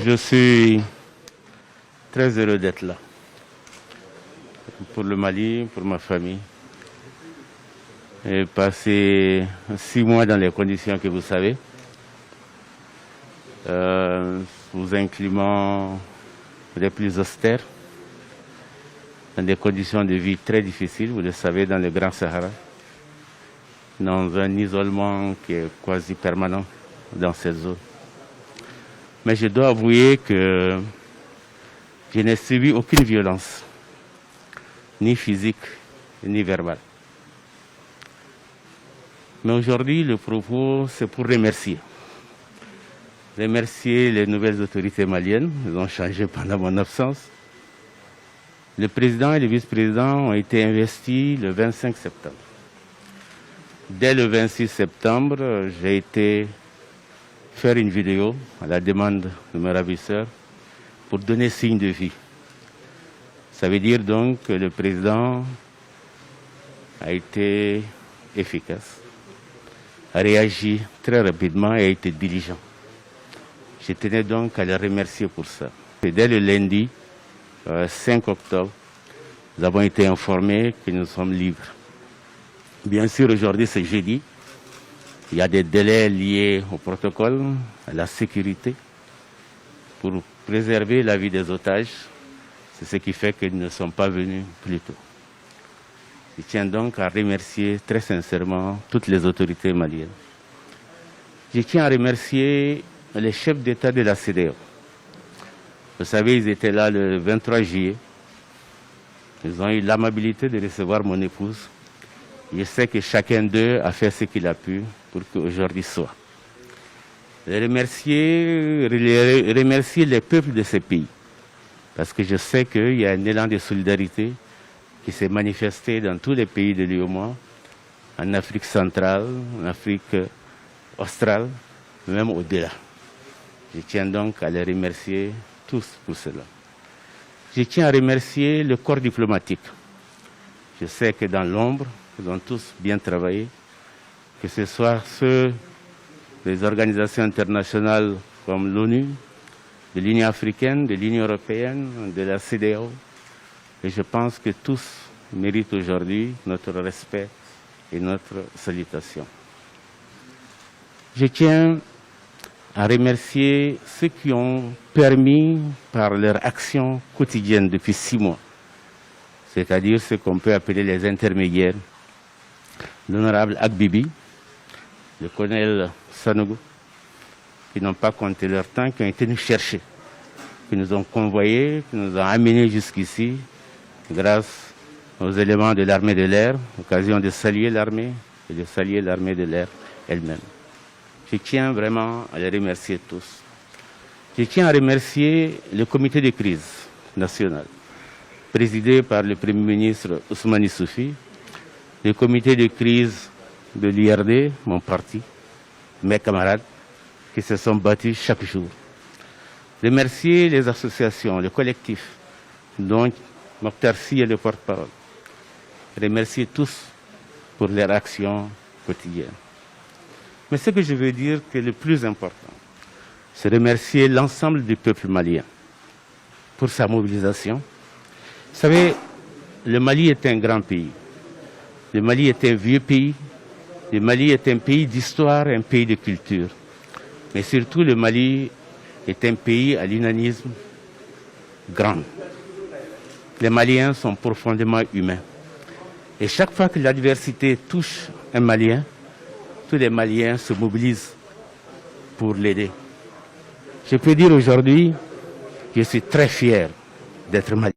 Je suis très heureux d'être là. Pour le Mali, pour ma famille. Et passer 6 mois dans les conditions que vous savez. Sous un climat les plus austères. Dans des conditions de vie très difficiles, vous le savez, dans le Grand Sahara. Dans un isolement qui est quasi permanent dans cette zone. Mais je dois avouer que je n'ai subi aucune violence, ni physique, ni verbale. Mais aujourd'hui, le propos, c'est pour remercier. Remercier les nouvelles autorités maliennes, elles ont changé pendant mon absence. Le président et le vice-président ont été investis le 25 septembre. Dès le 26 septembre, j'ai été faire une vidéo à la demande de mes ravisseurs pour donner signe de vie. Ça veut dire donc que le président a été efficace, a réagi très rapidement et a été diligent. Je tenais donc à le remercier pour ça. Et dès le lundi 5 octobre, nous avons été informés que nous sommes libres. Bien sûr, aujourd'hui c'est jeudi. Il y a des délais liés au protocole, à la sécurité, pour préserver la vie des otages. C'est ce qui fait qu'ils ne sont pas venus plus tôt. Je tiens donc à remercier très sincèrement toutes les autorités maliennes. Je tiens à remercier les chefs d'État de la CEDEAO. Vous savez, ils étaient là le 23 juillet. Ils ont eu l'amabilité de recevoir mon épouse. Je sais que chacun d'eux a fait ce qu'il a pu pour qu'aujourd'hui soit. Remercier les peuples de ces pays. Parce que je sais qu'il y a un élan de solidarité qui s'est manifesté dans tous les pays de l'UEMOA, en Afrique centrale, en Afrique australe, même au-delà. Je tiens donc à les remercier tous pour cela. Je tiens à remercier le corps diplomatique. Je sais que dans l'ombre, ils ont tous bien travaillé, que ce soit ceux des organisations internationales comme l'ONU, de l'Union africaine, de l'Union européenne, de la CEDEAO. Et je pense que tous méritent aujourd'hui notre respect et notre salutation. Je tiens à remercier ceux qui ont permis, par leur action quotidienne depuis 6 mois, c'est-à-dire ce qu'on peut appeler les intermédiaires, l'honorable Agbibi, le colonel Sanogo, qui n'ont pas compté leur temps, qui ont été nous chercher, qui nous ont convoyés, qui nous ont amenés jusqu'ici, grâce aux éléments de l'armée de l'air, occasion de saluer l'armée et de saluer l'armée de l'air elle-même. Je tiens vraiment à les remercier tous. Je tiens à remercier le comité de crise national, présidé par le Premier ministre Ousmane Soufi, le comité de crise de l'IRD, mon parti, mes camarades, qui se sont battus chaque jour. Remercier les associations, les collectifs, dont Mokhtar Sy est le porte-parole. Remercier tous pour leur action quotidienne. Mais ce que je veux dire que le plus important, c'est remercier l'ensemble du peuple malien pour sa mobilisation. Vous savez, le Mali est un grand pays. Le Mali est un vieux pays. Le Mali est un pays d'histoire, un pays de culture. Mais surtout, le Mali est un pays à l'humanisme grand. Les Maliens sont profondément humains. Et chaque fois que l'adversité touche un Malien, tous les Maliens se mobilisent pour l'aider. Je peux dire aujourd'hui que je suis très fier d'être Malien.